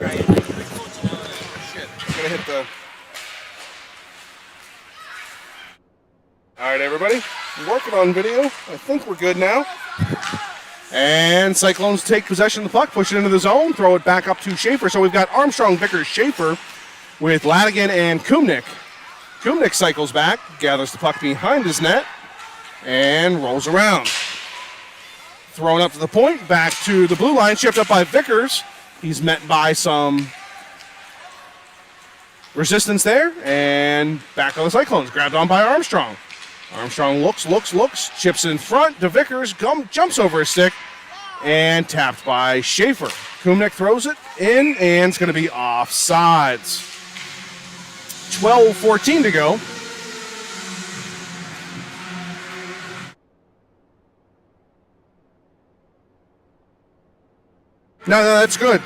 Shit, I'm gonna hit the... Alright, everybody. I'm working on video. I think we're good now. And Cyclones take possession of the puck, push it into the zone, throw it back up to Schaefer. So we've got Armstrong, Vickers, Schaefer with Ladigan and Kumnick. Kumnick cycles back, gathers the puck behind his net, and rolls around. Thrown up to the point, back to the blue line, shipped up by Vickers. He's met by some resistance there, and back on the Cyclones. Grabbed on by Armstrong. Armstrong looks, chips in front to Vickers, jumps over his stick, and tapped by Schaefer. Kumnick throws it in, and it's going to be offsides. 12:14 to go. No, that's good.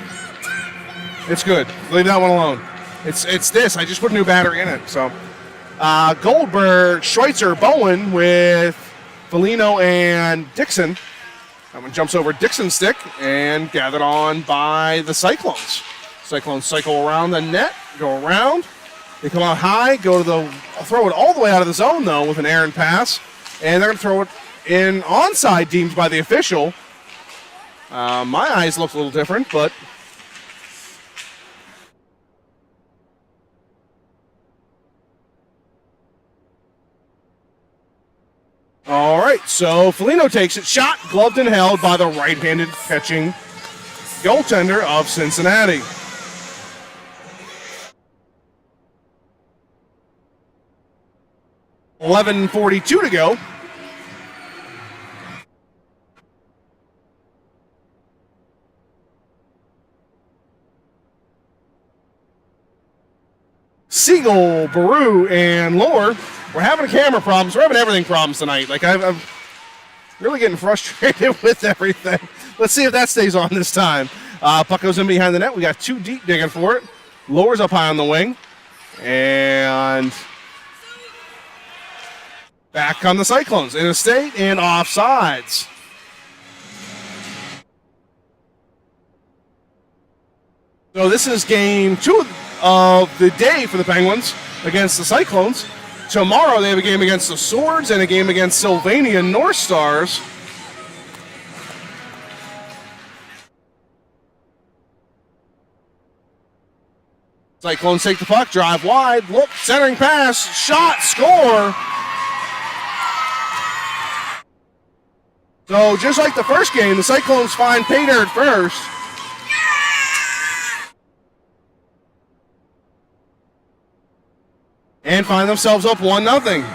It's good. Leave that one alone. It's this. I just put a new battery in it. So Goldberg, Schweitzer, Bowen with Foligno and Dixon. That one jumps over Dixon's stick and gathered on by the Cyclones. Cyclones cycle around the net, go around. They come out high, throw it all the way out of the zone, though, with an errant pass. And they're going to throw it in onside, deemed by the official. My eyes looked a little different, but... All right, so Foligno takes it. Shot, gloved and held by the right-handed catching goaltender of Cincinnati. .11:42 to go. Siegel, Baru, and Lohr. We're having camera problems. We're having everything problems tonight. Like, I'm really getting frustrated with everything. Let's see if that stays on this time. Puck goes in behind the net. We got two deep digging for it. Lohr's up high on the wing. And back on the Cyclones. In a state and offsides. So this is game 2 of the day for the Penguins against the Cyclones. Tomorrow they have a game against the Swords and a game against Sylvania North Stars. Cyclones take the puck, drive wide, look, centering pass, shot, score. So just like the first game, the Cyclones find pay dirt first. And find themselves up 1-0.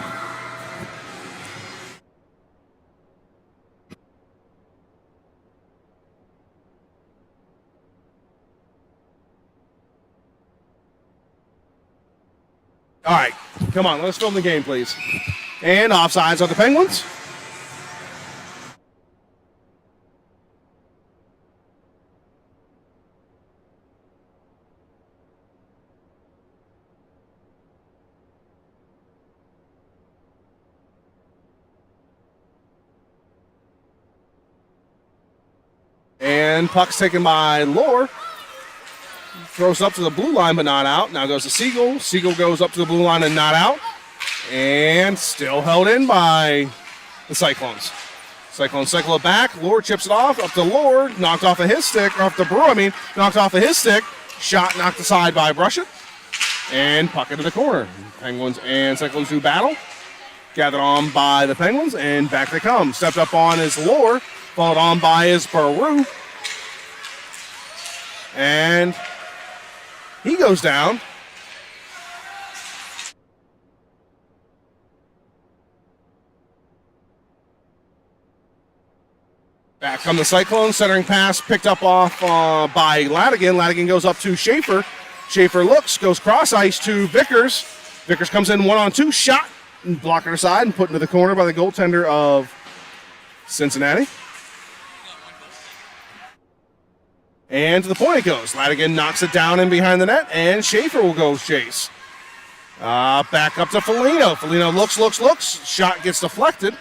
All right, come on, let's film the game, please. And offsides on the Penguins. And puck's taken by Lohr. Throws up to the blue line, but not out. Now goes to Siegel. Siegel goes up to the blue line and not out. And still held in by the Cyclones. Cyclones cycle it back. Lohr chips it off. Up to Lohr. Knocked off of his stick. Or off the Brew, knocked off of his stick. Shot knocked aside by Brushet. And puck into the corner. Penguins and Cyclones do battle. Gathered on by the Penguins. And back they come. Stepped up on is Lohr. Followed on by his Baru. And he goes down. Back come the Cyclones. Centering pass picked up off by Ladigan. Ladigan goes up to Schaefer. Schaefer looks, goes cross ice to Vickers. Vickers comes in 1-on-2. Shot. Blocker aside and put into the corner by the goaltender of Cincinnati. And to the point it goes. Ladigan knocks it down in behind the net, and Schaefer will go chase. Back up to Foligno. Foligno looks. Shot gets deflected.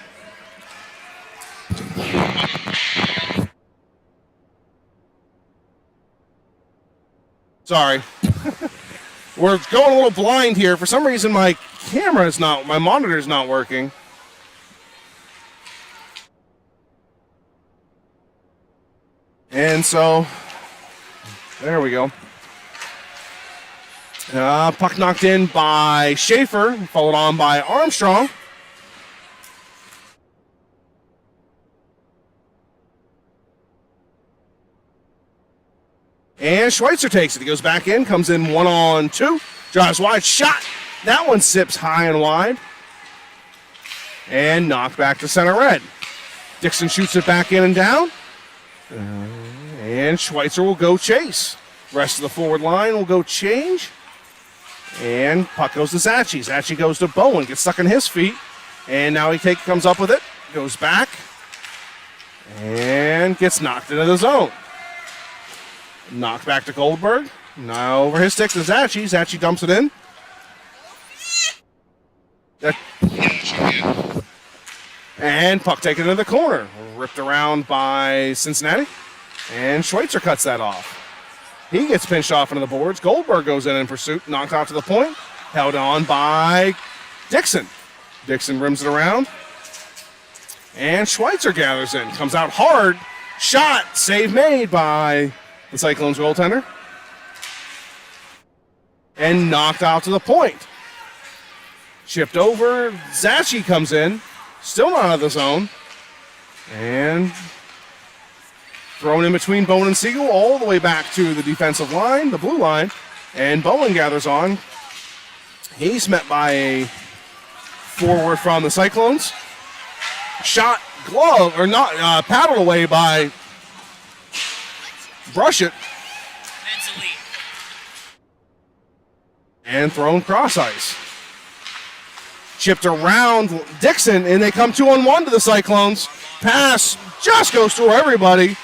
Sorry. We're going a little blind here. For some reason, my monitor is not working. And so, there we go. Puck knocked in by Schaefer, followed on by Armstrong. And Schweitzer takes it. He goes back in, comes in 1-on-2, drives wide, shot. That one sips high and wide. And knocked back to center red. Dixon shoots it back in and down. And Schweitzer will go chase. Rest of the forward line will go change. And puck goes to Zachi. Zachi goes to Bowen, gets stuck in his feet. And now he comes up with it, goes back, and gets knocked into the zone. Knocked back to Goldberg. Now over his stick to Zachi. Zachi dumps it in. And puck taken into the corner. Ripped around by Cincinnati. And Schweitzer cuts that off. He gets pinched off into the boards. Goldberg goes in pursuit. Knocked out to the point. Held on by Dixon. Dixon rims it around. And Schweitzer gathers in. Comes out hard. Shot. Save made by the Cyclones goaltender. And knocked out to the point. Chipped over. Zachi comes in. Still not out of the zone. And thrown in between Bowen and Siegel all the way back to the defensive line, the blue line. And Bowen gathers on. He's met by a forward from the Cyclones. Shot, glove, or not, paddled away by Brush it. And thrown cross ice. Chipped around Dixon, and they come 2-on-1 to the Cyclones. Pass just goes through everybody.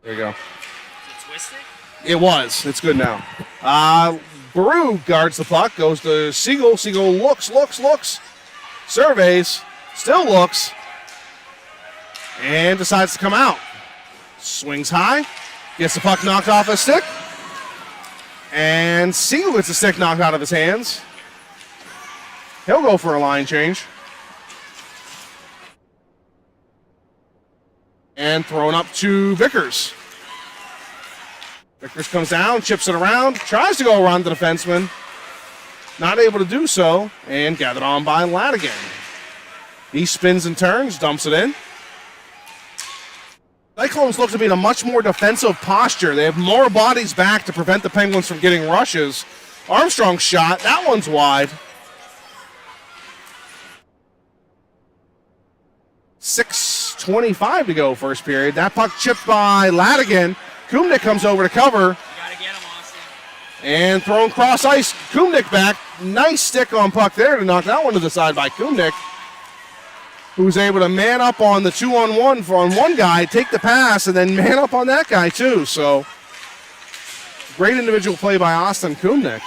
There you go. Is it twisted? It was. It's good now. Baru guards the puck, goes to Siegel. Siegel looks, surveys, still looks, and decides to come out. Swings high, gets the puck knocked off his stick, and Siegel gets the stick knocked out of his hands. He'll go for a line change. And thrown up to Vickers. Vickers comes down, chips it around, tries to go around the defenseman. Not able to do so, and gathered on by Ladigan. He spins and turns, dumps it in. Cyclones look to be in a much more defensive posture. They have more bodies back to prevent the Penguins from getting rushes. Armstrong's shot, that one's wide. 6:25 to go first period. That puck chipped by Ladigan. Kumnik comes over to cover. You gotta get him, Austin. And thrown cross ice. Kumnik back. Nice stick on puck there to knock that one to the side by Kumnik, who's able to man up on the 2-on-1 on one guy, take the pass, and then man up on that guy too. So great individual play by Austin Kumnik.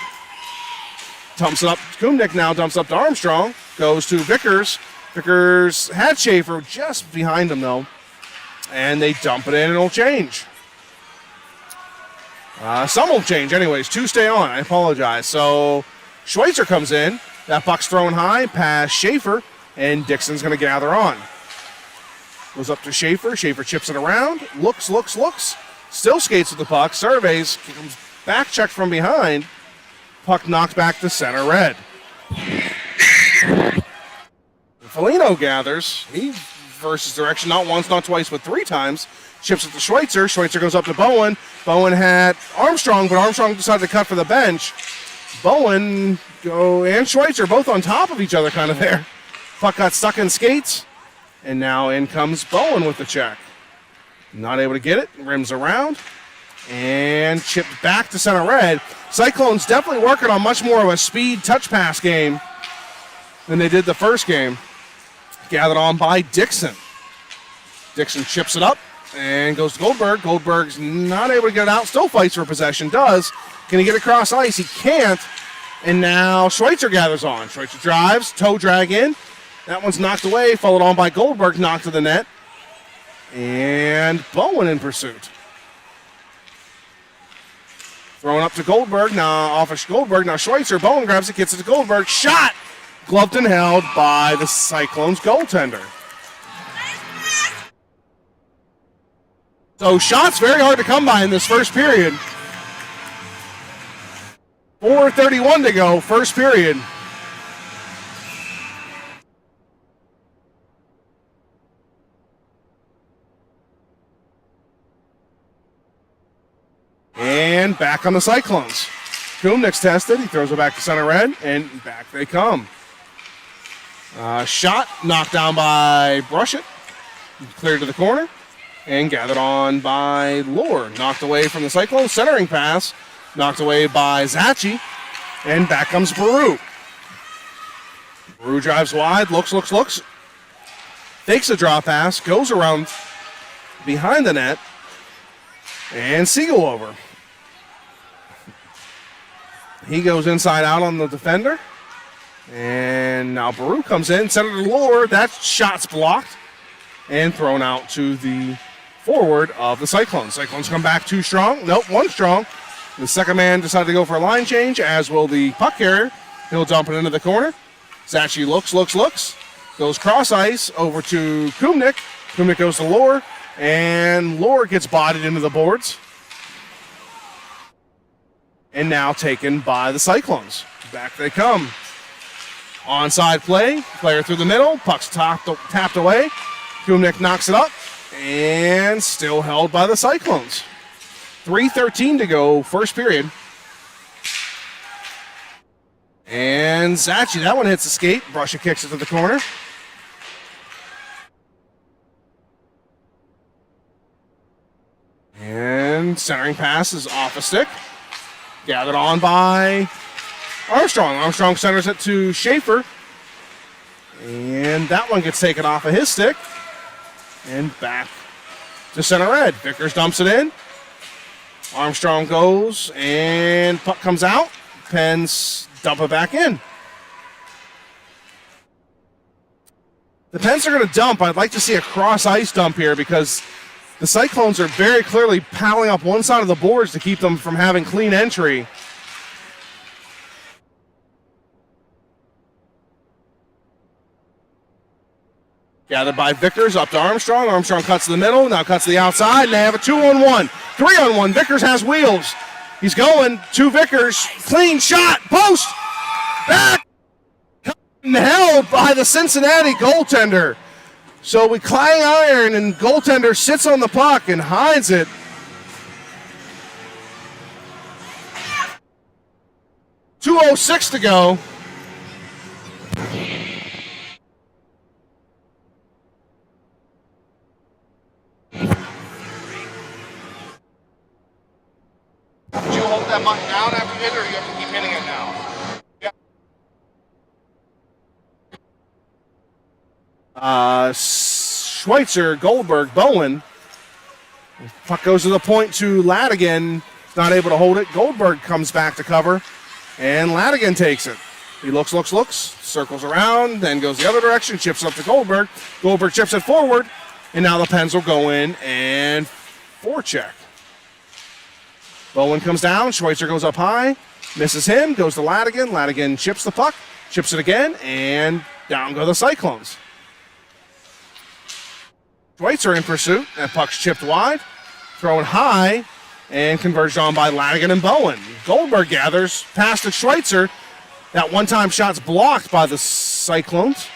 Dumps it up. Kumnik now dumps up to Armstrong. Goes to Vickers. Vickers had Schaefer just behind him though. And they dump it in and it'll change. Some will change anyways. Two stay on. I apologize. So Schweitzer comes in. That puck's thrown high past Schaefer. And Dixon's going to gather on. Goes up to Schaefer. Schaefer chips it around. Looks. Still skates with the puck. Surveys. Comes back checked from behind. Puck knocked back to center red. Foligno gathers. He reverses direction not once, not twice, but three times. Chips it to Schweitzer. Schweitzer goes up to Bowen. Bowen had Armstrong, but Armstrong decided to cut for the bench. Bowen and Schweitzer both on top of each other kind of there. Puck got stuck in skates. And now in comes Bowen with the check. Not able to get it. Rims around. And chipped back to center red. Cyclones definitely working on much more of a speed touch pass game than they did the first game. Gathered on by Dixon. Dixon chips it up and goes to Goldberg. Goldberg's not able to get it out. Still fights for possession. Does. Can he get across ice? He can't. And now Schweitzer gathers on. Schweitzer drives. Toe drag in. That one's knocked away. Followed on by Goldberg. Knocked to the net. And Bowen in pursuit. Thrown up to Goldberg. Now off of Goldberg. Now Schweitzer. Bowen grabs it, gets it to Goldberg. Shot! Gloved and held by the Cyclones goaltender. So shots very hard to come by in this first period. 4:31 to go, first period. And back on the Cyclones. Kumnick's tested. He throws it back to center red, and back they come. Shot knocked down by Brushett. Cleared to the corner. And gathered on by Lohr. Knocked away from the Cyclones. Centering pass. Knocked away by Zachi. And back comes Baru. Baru drives wide. Looks. Fakes a draw pass. Goes around behind the net. And Siegel over. He goes inside out on the defender. And now Baru comes in. Senator Lohr. That shot's blocked. And thrown out to the forward of the Cyclones. Cyclones come back too strong. Nope, one strong. The second man decided to go for a line change, as will the puck carrier. He'll dump it into the corner. Zachi looks. Goes cross ice over to Kumnick. Kumnick goes to Lohr. And Lohr gets bodied into the boards. And now taken by the Cyclones. Back they come. Onside play. Player through the middle. Puck's tapped away. Kumnick knocks it up. And still held by the Cyclones. 3:13 to go, first period. And Zachi, that one hits the skate. Brusha kicks it to the corner. And centering pass is off a stick. Gathered on by Armstrong. Armstrong centers it to Schaefer. And that one gets taken off of his stick. And back to center red. Vickers dumps it in. Armstrong goes, and puck comes out. Pens dump it back in. The Pens are going to dump. I'd like to see a cross-ice dump here because the Cyclones are very clearly paddling up one side of the boards to keep them from having clean entry. Gathered by Vickers up to Armstrong. Armstrong cuts to the middle, now cuts to the outside, and they have a 2-on-1. 3-on-1. Vickers has wheels. He's going to Vickers. Clean shot. Post. Back. Held by the Cincinnati goaltender. So we clang iron, and goaltender sits on the puck and hides it. .206 to go. Did you hold that button down after you hit it, or you have to keep hitting it now? Yeah. Schweitzer, Goldberg, Bowen. Puck goes to the point to Ladigan. Not able to hold it. Goldberg comes back to cover, and Ladigan takes it. He looks, circles around, then goes the other direction, chips up to Goldberg. Goldberg chips it forward, and now the Pens will go in and forecheck. Bowen comes down, Schweitzer goes up high, misses him, goes to Ladigan. Ladigan chips the puck, chips it again, and down go the Cyclones. Schweitzer in pursuit. That puck's chipped wide, thrown high, and converged on by Ladigan and Bowen. Goldberg gathers, pass to Schweitzer. That one-time shot's blocked by the Cyclones,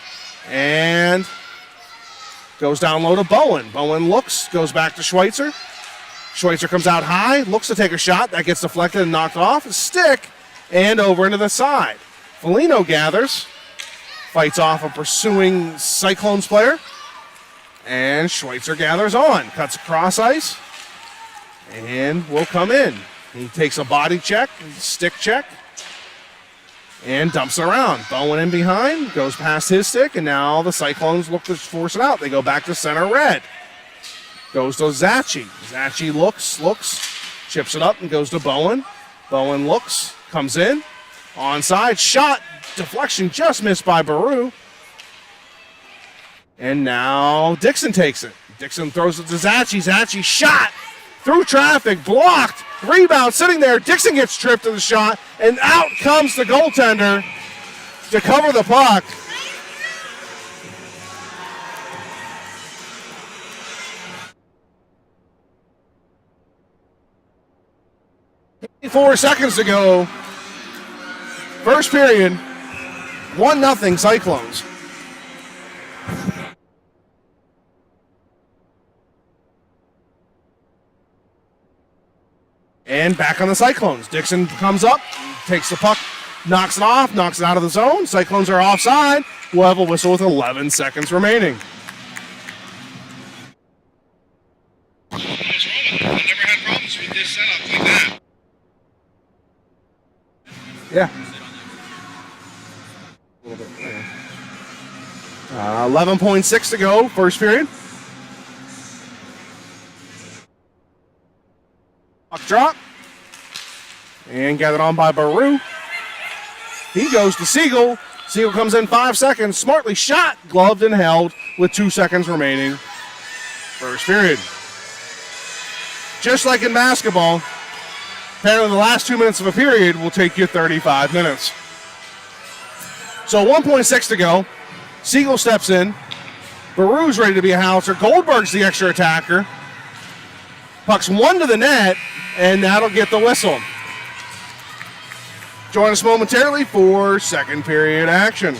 and goes down low to Bowen. Bowen looks, goes back to Schweitzer. Schweitzer comes out high, looks to take a shot. That gets deflected and knocked off. A stick, and over into the side. Foligno gathers, fights off a pursuing Cyclones player, and Schweitzer gathers on. Cuts across ice, and will come in. He takes a body check, stick check, and dumps it around. Bowen in behind, goes past his stick, and now the Cyclones look to force it out. They go back to center red. Goes to Zachi. Zachi looks, chips it up and goes to Bowen. Bowen looks, comes in. Onside, shot, deflection just missed by Baru. And now Dixon takes it. Dixon throws it to Zachi. Zachi shot through traffic, blocked, rebound sitting there. Dixon gets tripped to the shot, and out comes the goaltender to cover the puck. Four seconds to go. First period, 1-0 Cyclones. And back on the Cyclones. Dixon comes up, takes the puck, knocks it off, knocks it out of the zone. Cyclones are offside. We'll have a whistle with 11 seconds remaining. What's wrong with it? I've never had problems with this setup like that. Yeah. 11.6 to go, first period. Puck drop. And gathered on by Baru. He goes to Siegel. Siegel comes in 5 seconds. Smartly shot, gloved and held with 2 seconds remaining. First period. Just like in basketball, apparently the last 2 minutes of a period will take you 35 minutes. So 1.6 to go. Siegel steps in. Baru's ready to be a howitzer. Goldberg's the extra attacker. Puck's one to the net, and that'll get the whistle. Join us momentarily for second period action.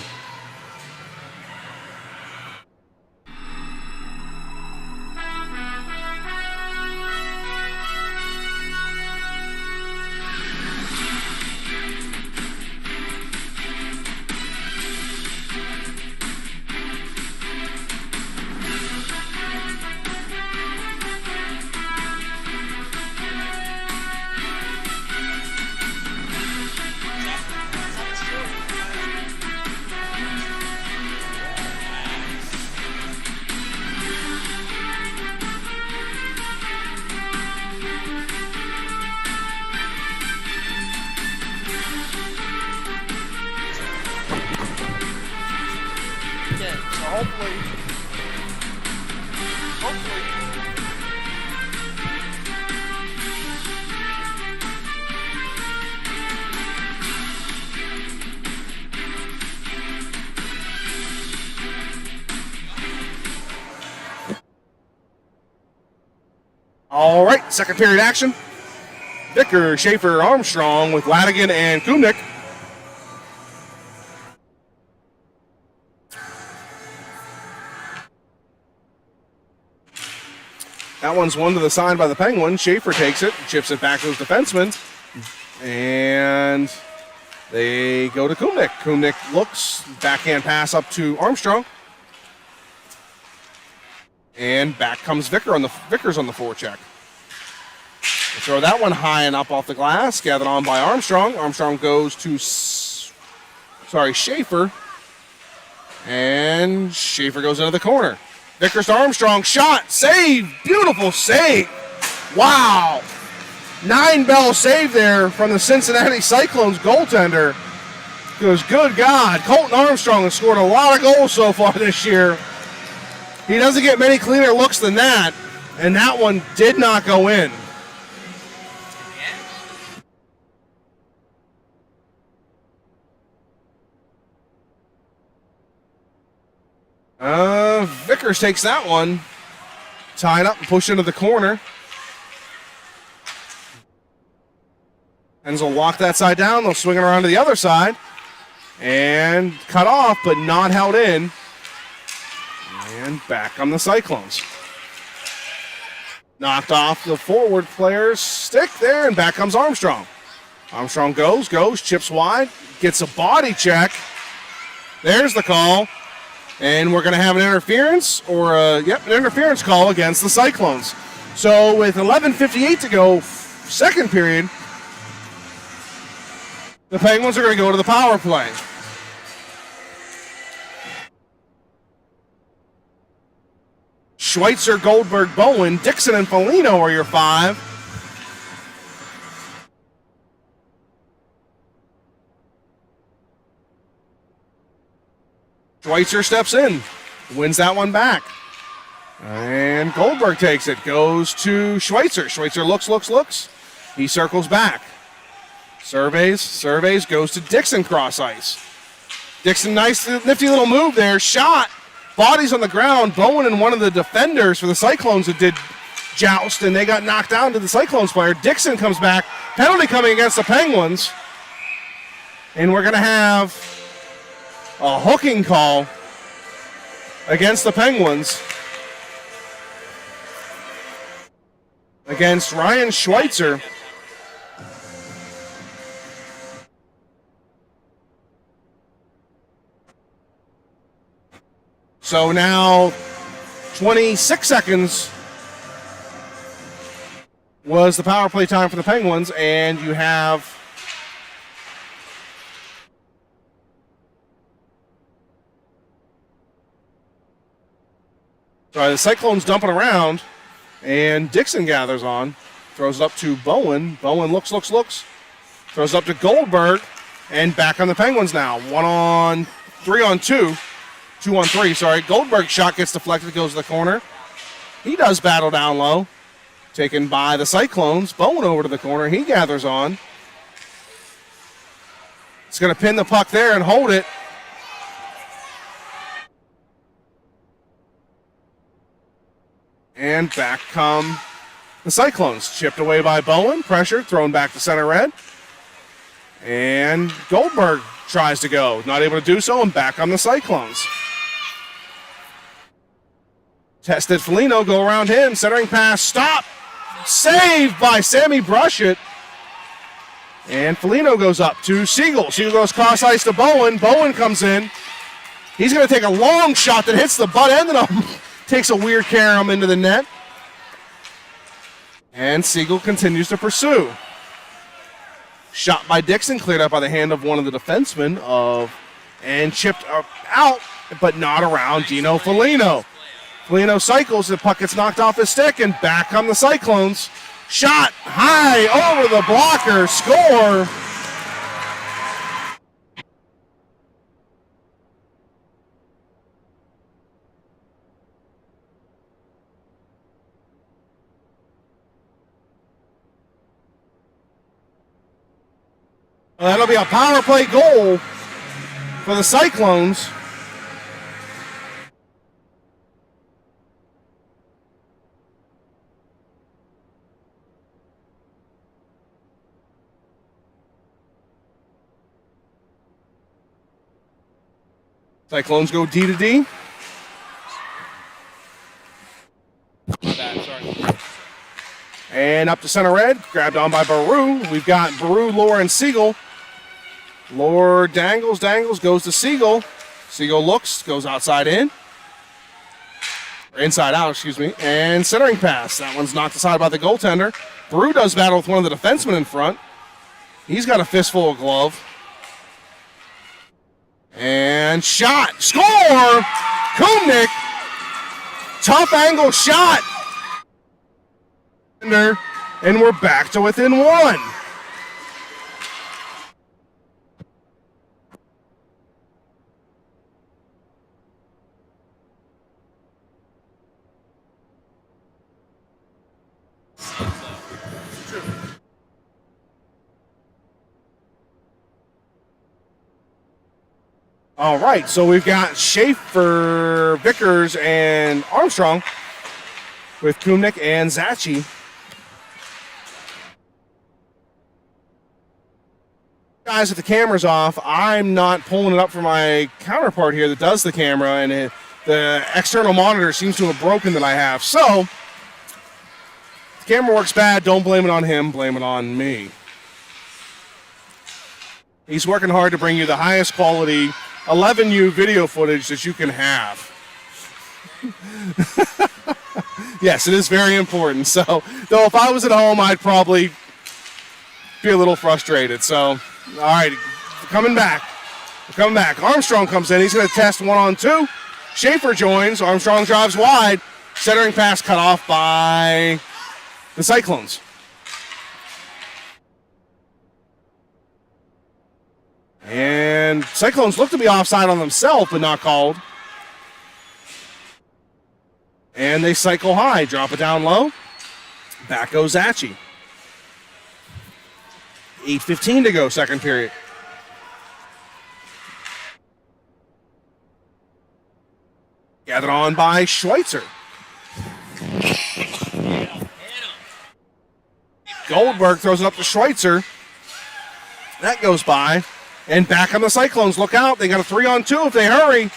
All right, second period action. Vicker, Schaefer, Armstrong with Ladigan and Kumnik. That one's one to the side by the Penguins. Schaefer takes it, chips it back to his defenseman, and they go to Kumnik. Kumnik looks, backhand pass up to Armstrong. And back comes Vickers on the forecheck. Throw that one high and up off the glass. Gathered on by Armstrong. Armstrong goes to, Schaefer. And Schaefer goes into the corner. Vickers to Armstrong. Shot. Save. Beautiful save. Wow. 9-bell save there from the Cincinnati Cyclones goaltender. Goes, good God. Colton Armstrong has scored a lot of goals so far this year. He doesn't get many cleaner looks than that, and that one did not go in. Vickers takes that one, tied up and pushed into the corner. Hens will walk that side down. They'll swing it around to the other side and cut off, but not held in. And back on the Cyclones. Knocked off the forward player's stick there, and back comes Armstrong. Armstrong goes, chips wide, gets a body check. There's the call. And we're going to have an interference, an interference call against the Cyclones. So with 11:58 to go, second period, the Penguins are going to go to the power play. Schweitzer, Goldberg, Bowen, Dixon, and Foligno are your five. Schweitzer steps in, wins that one back. And Goldberg takes it. Goes to Schweitzer. Schweitzer looks. He circles back. Surveys, goes to Dixon cross ice. Dixon, nice, nifty little move there. Shot. Bodies on the ground. Bowen and one of the defenders for the Cyclones that did joust, and they got knocked down to the Cyclones player. Dixon comes back. Penalty coming against the Penguins. And we're going to have a hooking call against the Penguins. Against Ryan Schweitzer. So now 26 seconds was the power play time for the Penguins, and you have the Cyclones dumping around, and Dixon gathers on, throws it up to Bowen. Bowen looks, throws it up to Goldberg, and back on the Penguins now. 2-on-3, sorry. Goldberg's shot gets deflected, goes to the corner. He does battle down low. Taken by the Cyclones. Bowen over to the corner. He gathers on. It's going to pin the puck there and hold it. And back come the Cyclones. Chipped away by Bowen. Pressure. Thrown back to center red. And Goldberg tries to go. Not able to do so. And back on the Cyclones. Tested Foligno. Go around him. Centering pass. Stop. Saved by Sammy Brushett. And Foligno goes up to Siegel. Siegel goes cross ice to Bowen. Bowen comes in. He's going to take a long shot that hits the butt end of him. Takes a weird carom into the net. And Siegel continues to pursue. Shot by Dixon, cleared up by the hand of one of the defensemen and chipped out, but not around Dino Foligno. Foligno cycles, the puck gets knocked off his stick, and back come the Cyclones. Shot high over the blocker, score. Well, that'll be a power play goal for the Cyclones. Cyclones go D to D. And up to center red, grabbed on by Baru. We've got Baru, Lohr, and Siegel. Lohr dangles, goes to Siegel. Siegel looks, goes outside in. Or inside out, excuse me. And centering pass. That one's knocked aside by the goaltender. Baru does battle with one of the defensemen in front. He's got a fistful of glove. And shot. Score! Kumnik. Tough angle shot. And we're back to within one. All right, so we've got Schaefer, Vickers, and Armstrong with Kumnik and Zachi. Guys, if the camera's off, I'm not pulling it up for my counterpart here that does the camera, and the external monitor seems to have broken that I have. So, if the camera works bad, don't blame it on him, blame it on me. He's working hard to bring you the highest quality 11U video footage that you can have. Yes, it is very important. So, though if I was at home, I'd probably be a little frustrated. So, all right, coming back. Armstrong comes in. He's going to test 1-on-2. Schaefer joins. Armstrong drives wide. Centering pass cut off by the Cyclones. And Cyclones look to be offside on themselves, but not called. And they cycle high, drop it down low. Back goes Zachi. 8:15 to go, second period. Gathered on by Schweitzer. Goldberg throws it up to Schweitzer. That goes by. And back on the Cyclones. Look out. They got a 3-on-2 if they hurry.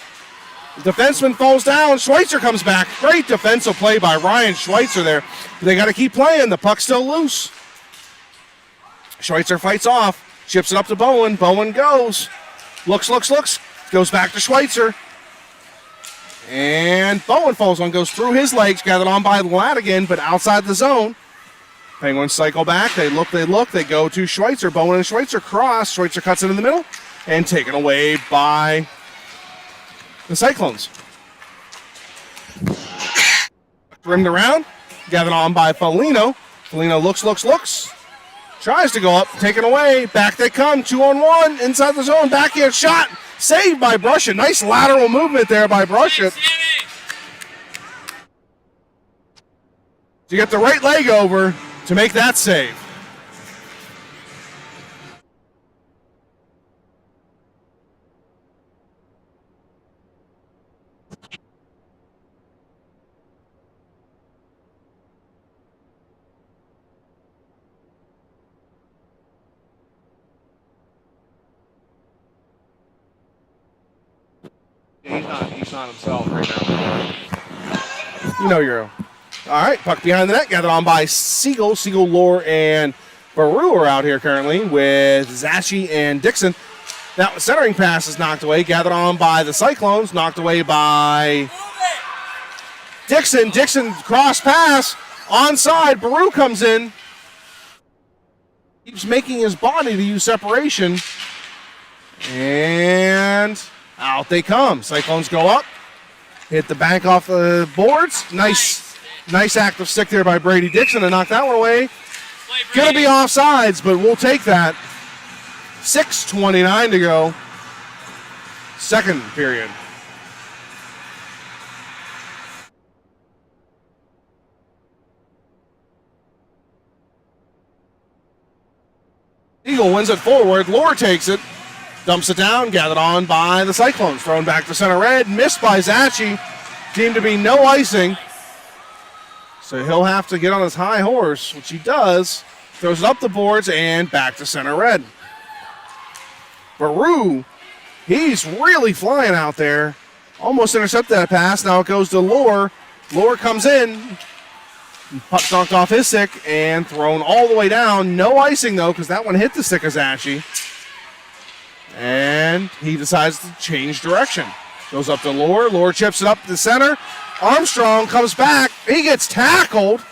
The defenseman falls down. Schweitzer comes back. Great defensive play by Ryan Schweitzer there. But they got to keep playing. The puck's still loose. Schweitzer fights off. Chips it up to Bowen. Bowen goes. Looks. Goes back to Schweitzer. And Bowen falls on. Goes through his legs. Gathered on by Ladigan, but outside the zone. Penguins cycle back. They look. They go to Schweitzer. Bowen and Schweitzer cross. Schweitzer cuts it in the middle. And taken away by the Cyclones. Rimmed around. Gathered on by Foligno. Foligno looks. Tries to go up. Taken away. Back they come. 2-on-1. Inside the zone. Backhand shot. Saved by Brushett. Nice lateral movement there by Brushett. To get the right leg over to make that save. He's not himself right now. You know you're. All right, puck behind the net, gathered on by Siegel. Siegel, Lohr, and Baru are out here currently with Zachi and Dixon. That centering pass is knocked away, gathered on by the Cyclones, knocked away by Dixon. Dixon cross pass, onside. Baru comes in. Keeps making his body to use separation. And out they come. Cyclones go up. Hit the bank off the boards. Nice active stick there by Brady Dixon to knock that one away. Going to be offsides, but we'll take that. 6:29 to go. Second period. Eagle wins it forward. Lohr takes it. Dumps it down, gathered on by the Cyclones. Thrown back to center red, missed by Zachi. Deemed to be no icing. So he'll have to get on his high horse, which he does. Throws it up the boards and back to center red. Baru, he's really flying out there. Almost intercepted that pass. Now it goes to Lohr. Lohr comes in. Puck knocked off his stick and thrown all the way down. No icing, though, because that one hit the stick of Zachi. And he decides to change direction. Goes up to Lohr. Lohr chips it up to the center. Armstrong comes back. He gets tackled.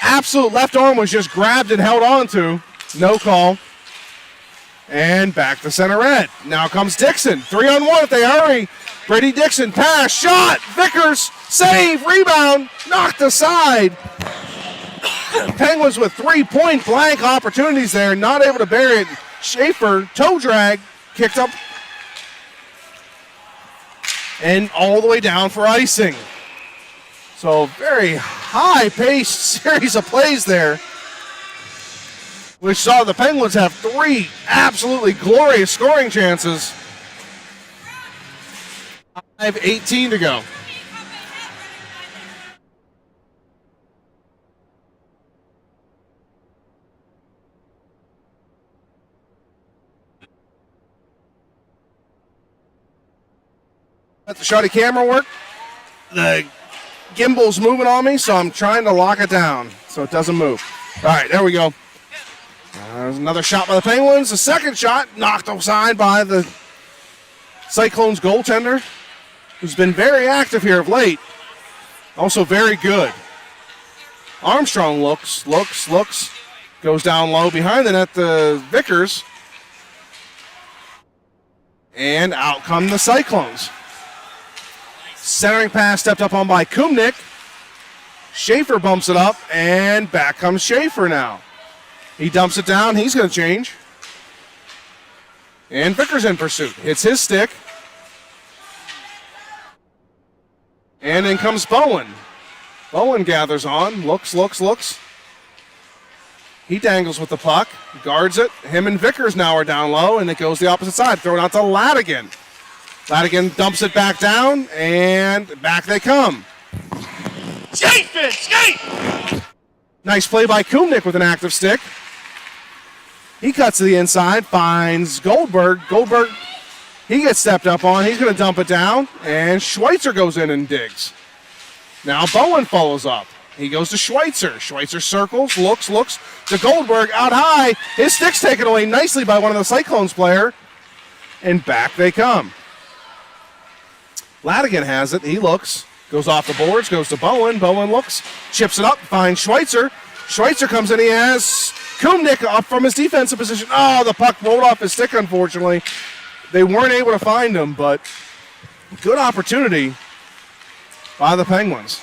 Absolute left arm was just grabbed and held on to. No call. And back to center red. Now comes Dixon. 3-on-1 if they hurry. Brady Dixon pass, shot. Vickers, save, rebound, knocked aside. Penguins with 3 point blank opportunities there. Not able to bury it. Schaefer, toe drag, kicked up. And all the way down for icing. So very high-paced series of plays there, which saw the Penguins have 3 absolutely glorious scoring chances. 5:18 to go. Let the shoddy camera work. The gimbal's moving on me, so I'm trying to lock it down so it doesn't move. All right, there we go. There's another shot by the Penguins. The second shot knocked aside by the Cyclones goaltender, who's been very active here of late. Also very good. Armstrong looks. Goes down low behind the net to Vickers. And out come the Cyclones. Centering pass stepped up on by Kumnik. Schaefer bumps it up, and back comes Schaefer now. He dumps it down. He's going to change. And Vickers in pursuit. Hits his stick. And in comes Bowen. Bowen gathers on, looks. He dangles with the puck, guards it. Him and Vickers now are down low, and it goes the opposite side. Throw it out to Ladigan. Ladigan dumps it back down, and back they come. Skate, Finn, skate! Nice play by Kumnick with an active stick. He cuts to the inside, finds Goldberg. Goldberg, he gets stepped up on. He's going to dump it down, and Schweitzer goes in and digs. Now Bowen follows up. He goes to Schweitzer. Schweitzer circles, looks to Goldberg out high. His stick's taken away nicely by one of the Cyclones player, and back they come. Ladigan has it. He looks, goes off the boards, goes to Bowen. Bowen looks, chips it up, finds Schweitzer. Schweitzer comes in. He has Kumnick up from his defensive position. Oh, the puck rolled off his stick, unfortunately. They weren't able to find him, but good opportunity by the Penguins.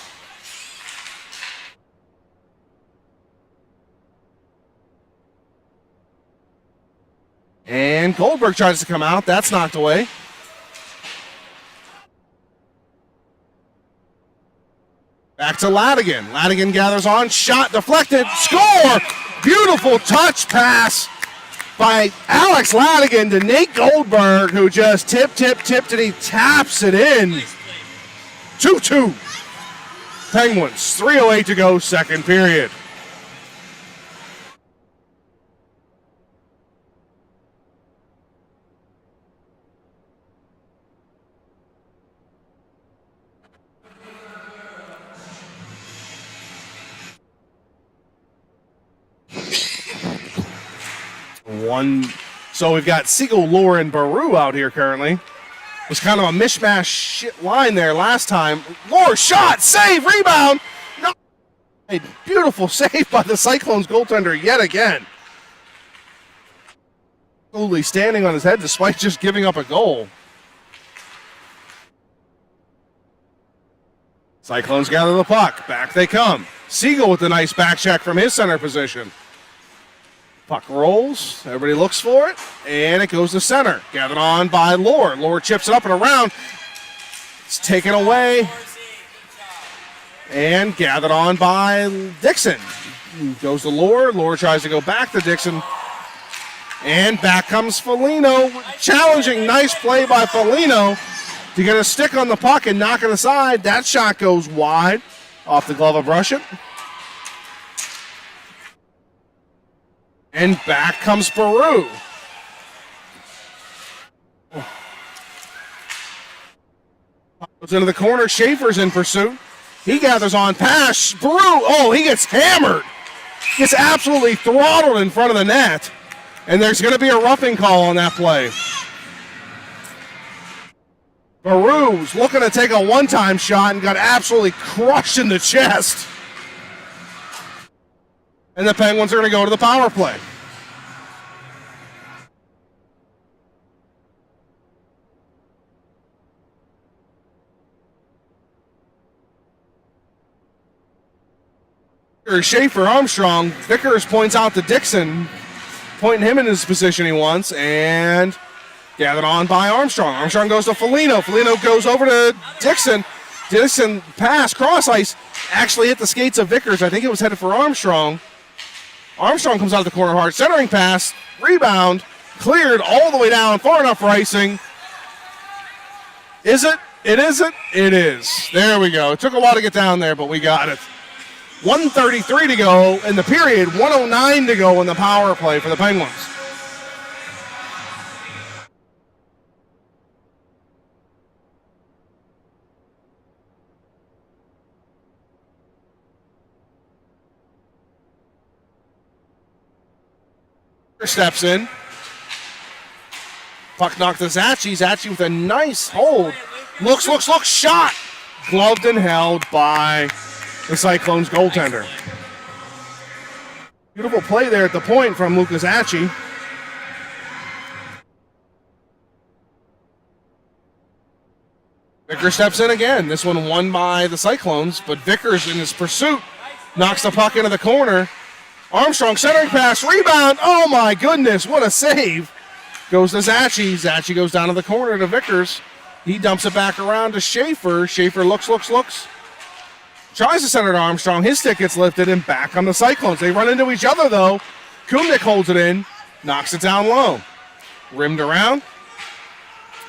And Goldberg tries to come out. That's knocked away. Back to Ladigan. Ladigan gathers on. Shot deflected. Score! Beautiful touch pass by Alex Ladigan to Nate Goldberg, who just tipped, and he taps it in. 2-2. Penguins. 3:08 to go, second period. So we've got Siegel, Lohr, and Baru out here currently. It was kind of a mishmash shit line there last time. Lohr, shot, save, rebound. No. A beautiful save by the Cyclones goaltender yet again. Absolutely standing on his head despite just giving up a goal. Cyclones gather the puck. Back they come. Siegel with a nice back check from his center position. Puck rolls, everybody looks for it, and it goes to center. Gathered on by Lohr. Lohr chips it up and around. It's taken away. And gathered on by Dixon. Goes to Lohr. Lohr tries to go back to Dixon. And back comes Foligno. Challenging, nice play by Foligno to get a stick on the puck and knock it aside. That shot goes wide off the glove of Russian. And back comes Baru. Goes into the corner. Schaefer's in pursuit. He gathers on. Pass. Baru. Oh, he gets hammered. Gets absolutely throttled in front of the net. And there's going to be a roughing call on that play. Baru's looking to take a one-time shot and got absolutely crushed in the chest. And the Penguins are going to go to the power play. Schaefer, Armstrong. Vickers points out to Dixon, pointing him in his position he wants, and gathered on by Armstrong. Armstrong goes to Foligno. Foligno goes over to Dixon. Dixon pass, cross ice, actually hit the skates of Vickers. I think it was headed for Armstrong. Armstrong comes out of the corner hard. Centering pass, rebound, cleared all the way down, far enough for icing. Is it? It isn't? It is. There we go. It took a while to get down there, but we got it. 1:33 to go in the period, 1:09 to go in the power play for the Penguins. Steps in. Puck knocked to Zachi. Zachi with a nice hold. Looks, shot. Gloved and held by the Cyclones goaltender. Beautiful play there at the point from Lucas Zachi. Vickers steps in again. This one won by the Cyclones, but Vickers in his pursuit knocks the puck into the corner. Armstrong centering pass, rebound. Oh my goodness, what a save. Goes to Zachi. Zachi goes down to the corner to Vickers. He dumps it back around to Schaefer. Schaefer looks. Tries to send it to Armstrong. His stick gets lifted and back on the Cyclones. They run into each other, though. Kumnik holds it in, knocks it down low. Rimmed around.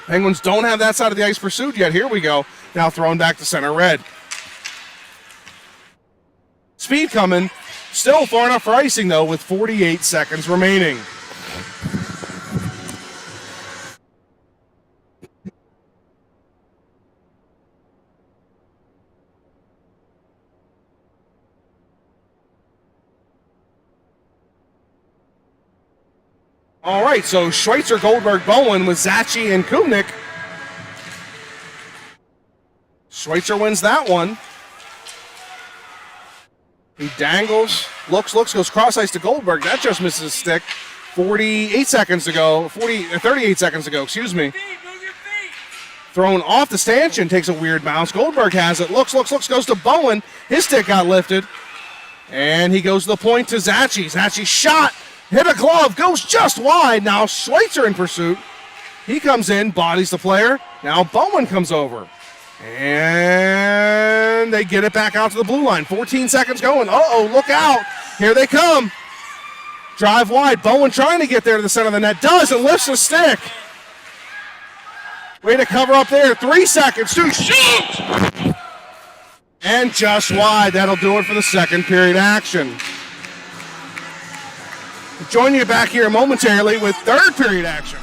Penguins don't have that side of the ice pursued yet. Here we go. Now thrown back to center red. Speed coming. Still far enough for icing, though, with 48 seconds remaining. All right, so Schweitzer, Goldberg, Bowen with Zachi and Kumnik. Schweitzer wins that one. He dangles, looks, goes cross ice to Goldberg. That just misses his stick. 38 seconds ago, 38 seconds ago, excuse me. Thrown off the stanchion, takes a weird bounce. Goldberg has it, looks, goes to Bowen. His stick got lifted. And he goes to the point to Zachi. Zachi shot, hit a glove, goes just wide. Now Schweitzer in pursuit. He comes in, bodies the player. Now Bowen comes over. And they get it back out to the blue line. 14 seconds going. Uh-oh, look out. Here they come. Drive wide. Bowen trying to get there to the center of the net. Does and lifts the stick. Way to cover up there. 3 seconds to shoot. And just wide. That'll do it for the second period action. Join you back here momentarily with third period action.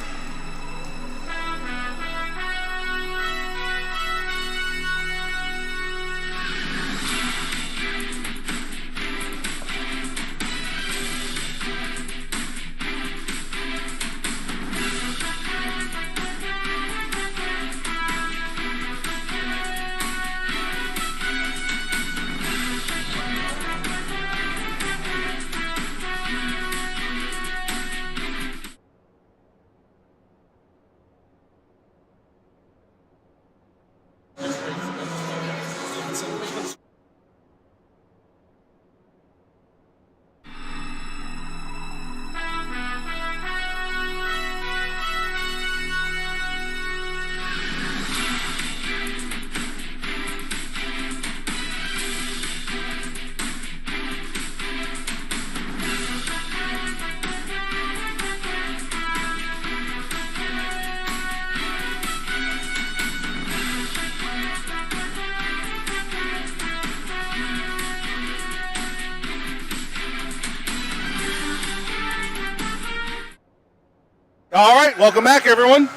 All right, welcome back, everyone.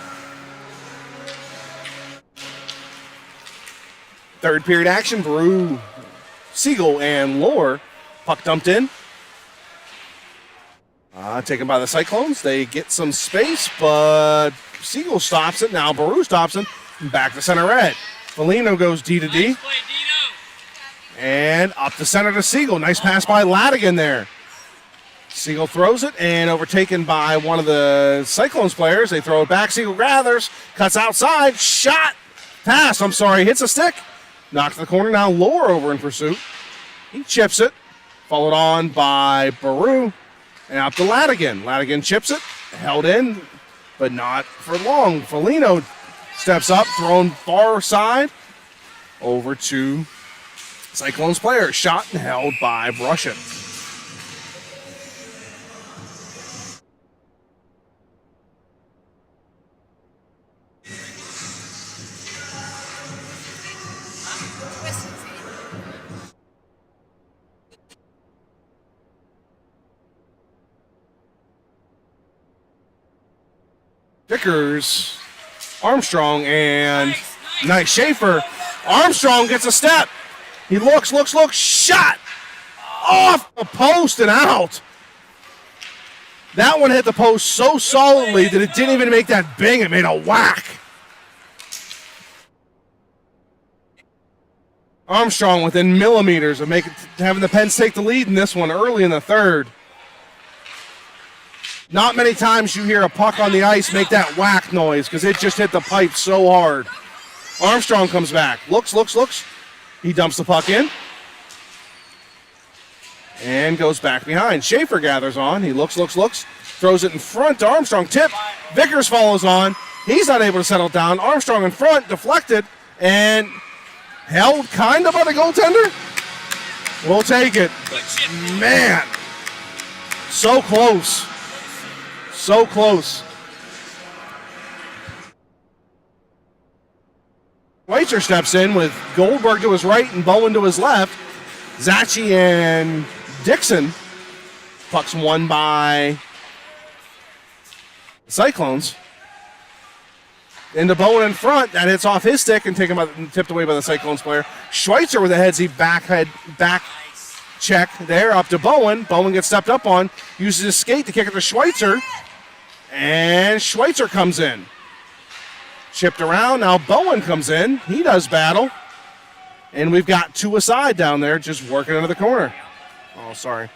Third period action, Brew, Siegel, and Lohr. Puck dumped in. Taken by the Cyclones. They get some space, but Siegel stops it. Now Baru stops it. Back to center red. Foligno goes D to D. Nice play, Dino. And up the center to Siegel. Nice pass by Ladigan there. Siegel throws it and overtaken by one of the Cyclones players. They throw it back. Siegel gathers, cuts outside, shot, pass. I'm sorry, hits a stick. Knocked to the corner. Now Lohr over in pursuit. He chips it. Followed on by Baru. And up to Ladigan. Ladigan chips it. Held in, but not for long. Foligno steps up, thrown far side. Over to Cyclones player. Shot and held by Brushin. Vickers, Armstrong, and nice Schaefer. Armstrong gets a step. He looks, shot off the post and out. That one hit the post so solidly that it didn't even make that bing. It made a whack. Armstrong within millimeters of having the Pens take the lead in this one early in the third. Not many times you hear a puck on the ice make that whack noise because it just hit the pipe so hard. Armstrong comes back. Looks. He dumps the puck in. And goes back behind. Schaefer gathers on. He looks. Throws it in front to Armstrong. Tip. Vickers follows on. He's not able to settle down. Armstrong in front, deflected, and held kind of by the goaltender. We'll take it. Man, so close. So close. Schweitzer steps in with Goldberg to his right and Bowen to his left. Zachi and Dixon. Puck's won by Cyclones. Into Bowen in front. That hits off his stick and tipped away by the Cyclones player. Schweitzer with a headsy back check there up to Bowen. Bowen gets stepped up on. Uses his skate to kick it to Schweitzer. And Schweitzer comes in. Chipped around. Now Bowen comes in. He does battle. And we've got two aside down there just working into the corner. Oh, sorry.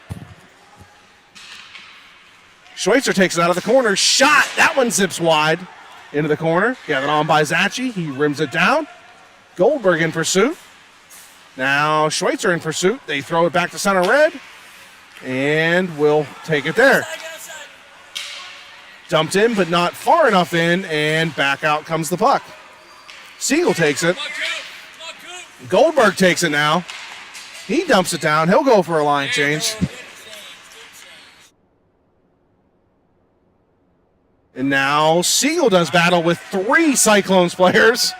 Schweitzer takes it out of the corner. Shot. That one zips wide into the corner. Gathered on by Zachi. He rims it down. Goldberg in pursuit. Now Schweitzer in pursuit. They throw it back to center red. And we'll take it there. Dumped in, but not far enough in, and back out comes the puck. Siegel takes it. Goldberg takes it now. He dumps it down. He'll go for a line change. And now Siegel does battle with three Cyclones players.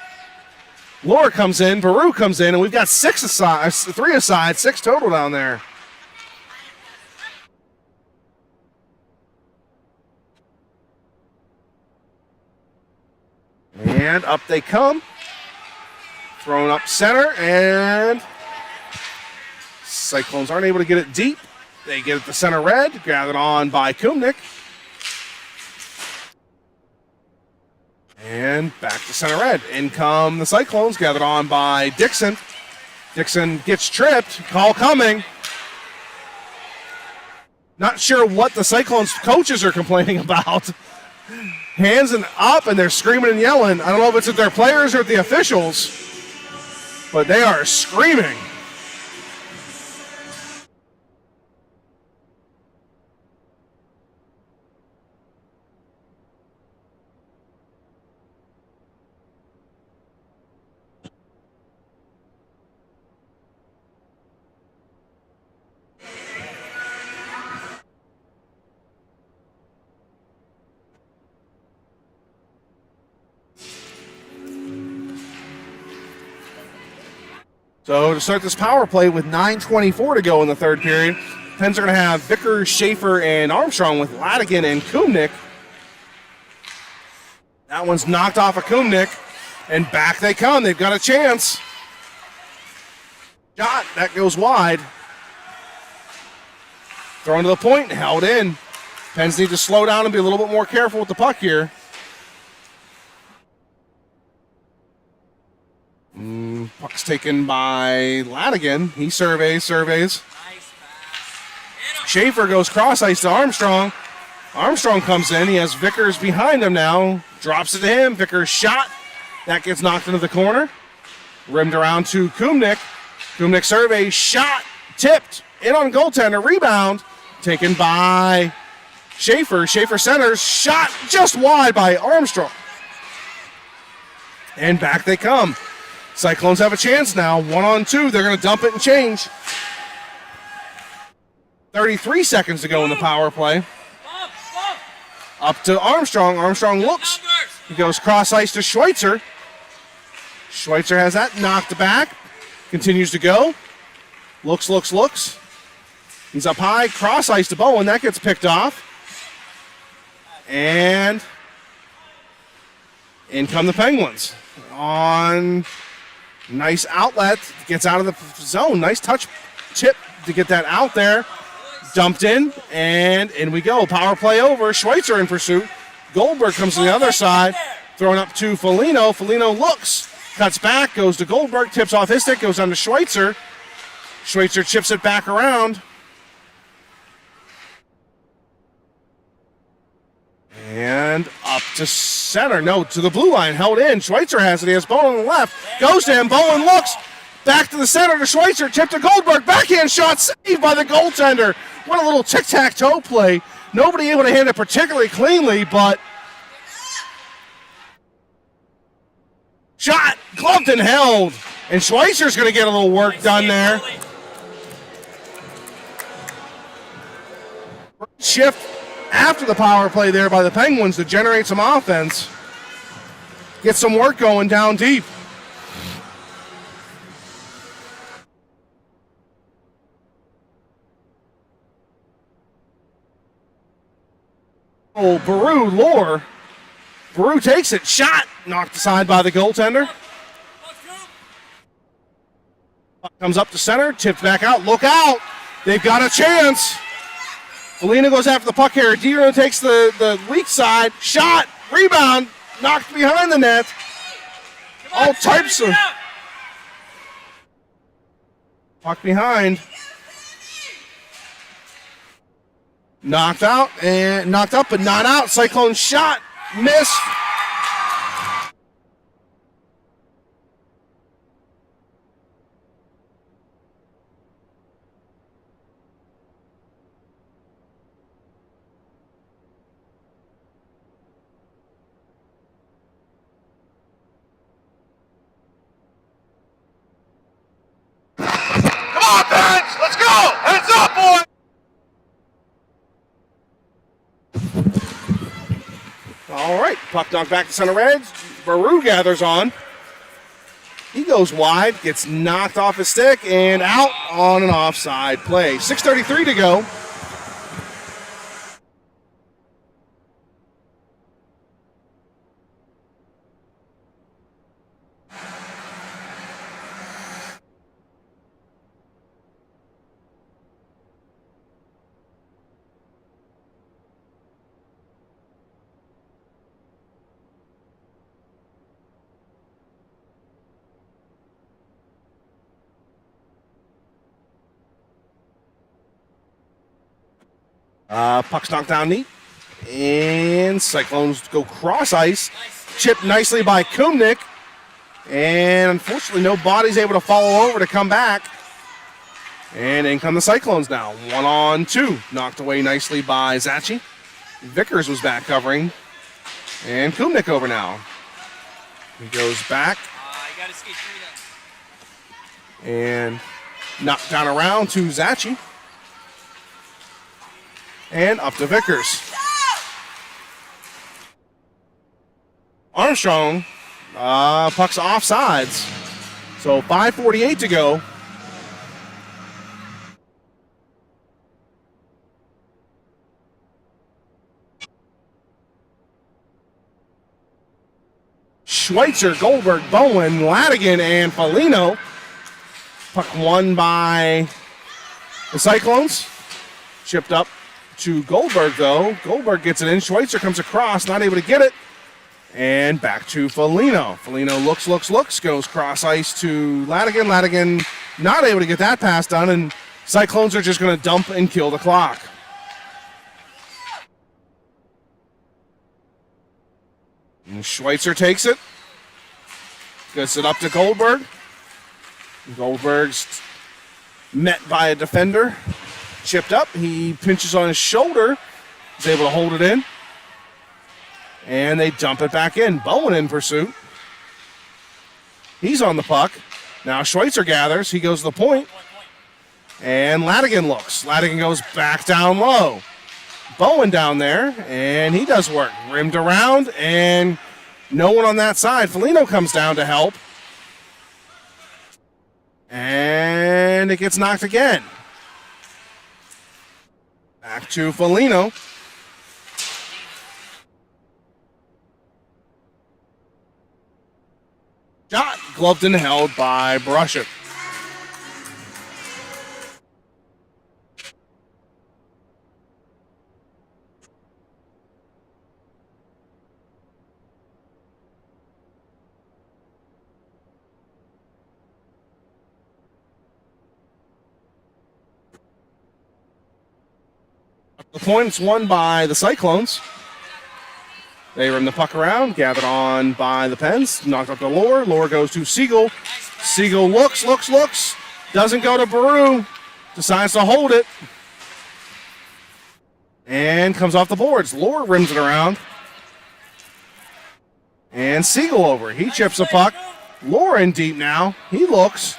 Laura comes in, Baru comes in, and we've got three aside, six total down there. And up they come. Thrown up center, and Cyclones aren't able to get it deep. They get it to center red, gathered on by Kumnik. And back to center red. In come the Cyclones, gathered on by Dixon. Dixon gets tripped, call coming. Not sure what the Cyclones coaches are complaining about. Hands up, and they're screaming and yelling. I don't know if it's at their players or at the officials, but they are screaming. So to start this power play with 9:24 to go in the third period, Pens are going to have Vickers, Schaefer, and Armstrong with Ladigan and Kumnik. That one's knocked off of Kumnik, and back they come. They've got a chance. Shot, that goes wide. Thrown to the point, held in. Pens need to slow down and be a little bit more careful with the puck here. Puck's taken by Ladigan. He surveys. Schaefer goes cross ice to Armstrong. Armstrong comes in. He has Vickers behind him now. Drops it to him. Vickers shot. That gets knocked into the corner. Rimmed around to Kumnik. Kumnik surveys. Shot. Tipped. In on goaltender. Rebound. Taken by Schaefer. Schaefer centers. Shot just wide by Armstrong. And back they come. Cyclones have a chance now. 1-on-2. They're going to dump it and change. 33 seconds to go in the power play. Up to Armstrong. Armstrong looks. He goes cross ice to Schweitzer. Schweitzer has that knocked back. Continues to go. Looks. He's up high. Cross ice to Bowen. That gets picked off. And in come the Penguins. On nice outlet. Gets out of the zone. Nice touch chip to get that out there. Dumped in, and in we go. Power play over. Schweitzer in pursuit. Goldberg comes to the other side. Thrown up to Foligno. Foligno looks. Cuts back. Goes to Goldberg. Tips off his stick. Goes down to Schweitzer. Schweitzer chips it back around. And up to center. No, to the blue line. Held in. Schweitzer has it. He has Bowen on the left. Goes to him. Bowen looks. Back to the center to Schweitzer. Tip to Goldberg. Backhand shot saved by the goaltender. What a little tic-tac-toe play. Nobody able to hand it particularly cleanly, but Gloved and held. And Schweitzer's going to get a little work done there. Shift after the power play there by the Penguins to generate some offense. Get some work going down deep. Oh, Lore. Baru takes it. Shot. Knocked aside by the goaltender. Comes up to center. Tipped back out. Look out. They've got a chance. Foligno goes after the puck here. Diro takes the weak side. Shot. Rebound. Knocked behind the net. All types of. Puck behind. Knocked out and knocked up, but not out. Cyclone shot. Missed. Come on, Bench! Let's go! Heads up, boy! All right, puck knocked back to center edge. Baru gathers on. He goes wide, gets knocked off his stick, and out on an offside play. 6:33 to go. Puck's knocked down neat. And Cyclones go cross ice. Chipped nicely by Kumnik. And unfortunately, no body's able to follow over to come back. And in come the Cyclones now. 1-on-2. Knocked away nicely by Zachi. Vickers was back covering. And Kumnik over now. He goes back. You gotta skate through that. And knocked down around to Zachi. And up to Vickers. Armstrong, puck's offsides. So 5:48 to go. Schweitzer, Goldberg, Bowen, Ladigan, and Foligno. Puck won by the Cyclones. Chipped up to Goldberg, though. Goldberg gets it in. Schweitzer comes across, not able to get it. And back to Foligno. Foligno looks, goes cross ice to Ladigan. Ladigan not able to get that pass done, and Cyclones are just going to dump and kill the clock. And Schweitzer takes it. Gets it up to Goldberg. Goldberg's met by a defender. Chipped up. He pinches on his shoulder. He's able to hold it in. And they dump it back in. Bowen in pursuit. He's on the puck. Now Schweitzer gathers. He goes to the point. And Ladigan looks. Ladigan goes back down low. Bowen down there. And he does work. Rimmed around. And no one on that side. Foligno comes down to help. And it gets knocked again. Back to Foligno. Shot gloved and held by Brushin. The points won by the Cyclones. They rim the puck around, gathered on by the Pens, knocked up to Lore. Lore goes to Siegel. Siegel looks, doesn't go to Baru, decides to hold it, and comes off the boards. Lore rims it around, and Siegel over. He chips the puck, Lore in deep now. He looks.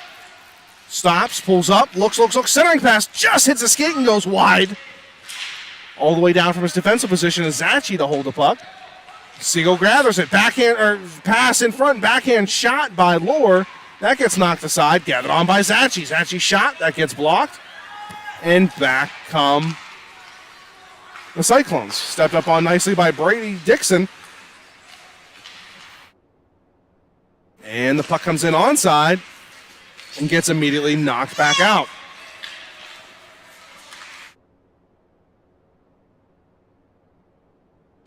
Stops, pulls up, looks. Centering pass just hits a skate and goes wide. All the way down from his defensive position is Zachi to hold the puck. Siegel gathers it. Backhand or pass in front. Backhand shot by Lore. That gets knocked aside. Gathered on by Zachi. Zachi shot. That gets blocked. And back come the Cyclones. Stepped up on nicely by Brady Dixon. And the puck comes in onside and gets immediately knocked back out.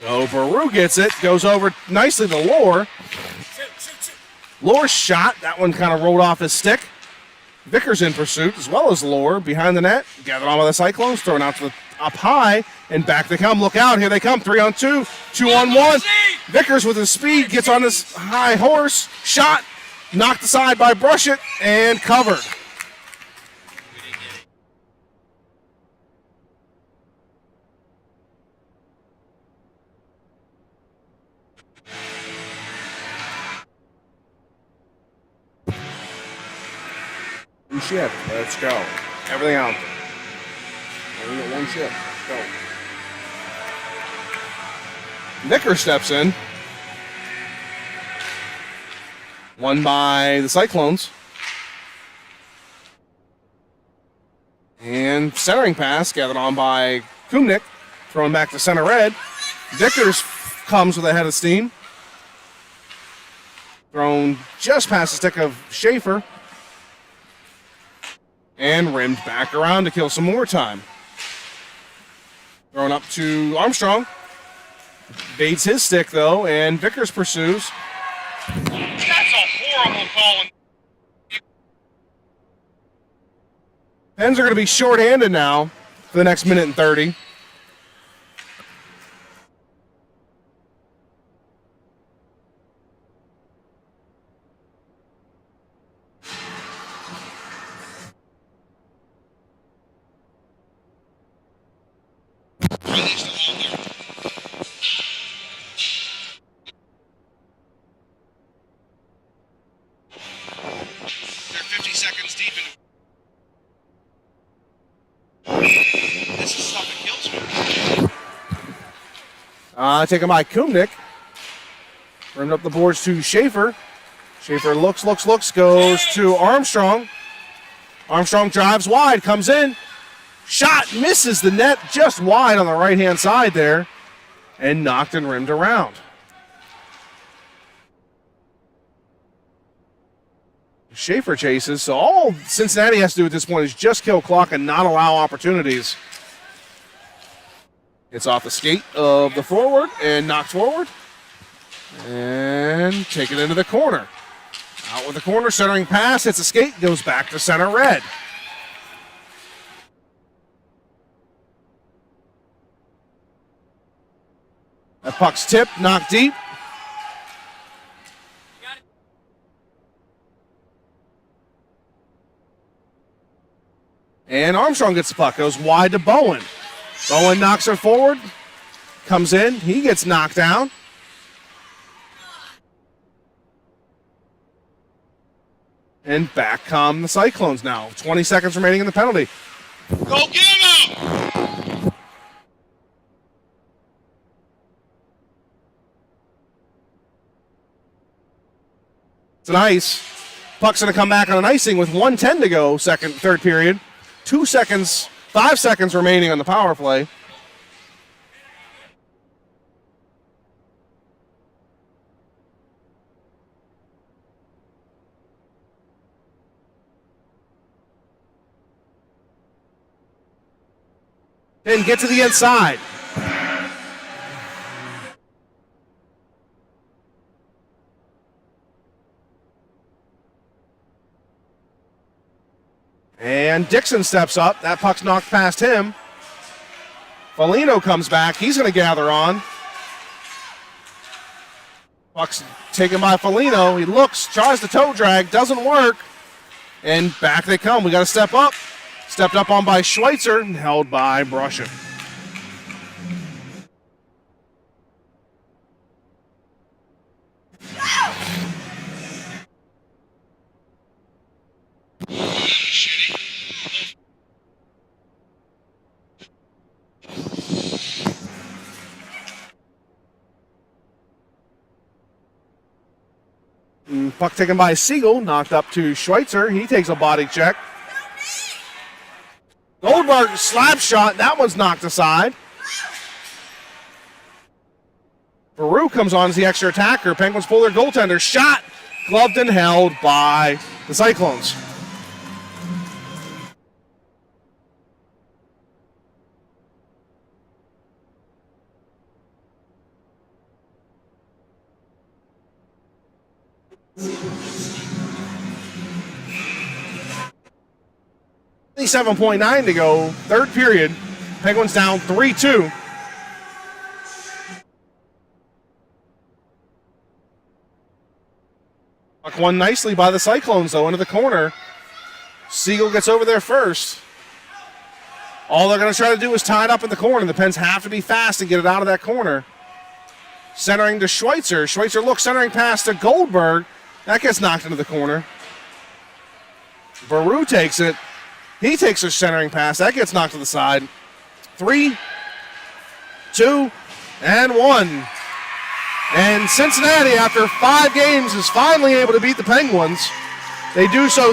So Baru gets it, goes over nicely to Lore. Lore's shot, that one kind of rolled off his stick. Vickers in pursuit, as well as Lore behind the net. Gathered on by the Cyclones, thrown out to the up high, and back they come. Look out, here they come. 3-on-2, 2-on-1. Vickers with his speed gets on his high horse. Shot, knocked aside by Brushett, and covered. One shift. Let's go. Everything out. We got one shift. Go. Vickers steps in. Won by the Cyclones. And centering pass gathered on by Kumnik. Thrown back to center red. Vickers comes with a head of steam. Thrown just past the stick of Schaefer. And rimmed back around to kill some more time. Thrown up to Armstrong. Baits his stick, though, and Vickers pursues. That's a horrible call. Pens are going to be shorthanded now for the next minute and 30. Release the ball there. They're 50 seconds deep into. This is stuff that kills me. Taken by Kumnik. Rimmed up the boards to Schaefer. Schaefer looks, goes to Armstrong. Armstrong drives wide, comes in. Shot misses the net just wide on the right-hand side there. And knocked and rimmed around. Schaefer chases, so all Cincinnati has to do at this point is just kill clock and not allow opportunities. It's off the skate of the forward and knocked forward. And take it into the corner. Out with the corner, centering pass, hits a skate, goes back to center red. That puck's tipped, knocked deep. And Armstrong gets the puck, goes wide to Bowen. Bowen knocks her forward, comes in, he gets knocked down. And back come the Cyclones now. 20 seconds remaining in the penalty. Go get him! It's an ice. Puck's going to come back on an icing with 1:10 to go, third period. 5 seconds remaining on the power play. And get to the inside. And Dixon steps up. That puck's knocked past him. Foligno comes back. He's going to gather on. Puck's taken by Foligno. He looks, tries to toe drag, doesn't work. And back they come. We got to step up. Stepped up on by Schweitzer and held by Brushett. Puck taken by Siegel, knocked up to Schweitzer. He takes a body check. Goldberg slap shot. That one's knocked aside. Baru comes on as the extra attacker. Penguins pull their goaltender. Shot. Gloved and held by the Cyclones. .9 to go, third period. Penguins down 3-2. Puck won nicely by the Cyclones, though, into the corner. Siegel gets over there first. All they're going to try to do is tie it up in the corner. The Pens have to be fast to get it out of that corner. Centering to Schweitzer. Schweitzer looks, centering pass to Goldberg. That gets knocked into the corner. Baru takes it. He takes a centering pass. That gets knocked to the side. 3, 2, and 1. And Cincinnati, after 5 games, is finally able to beat the Penguins. They do so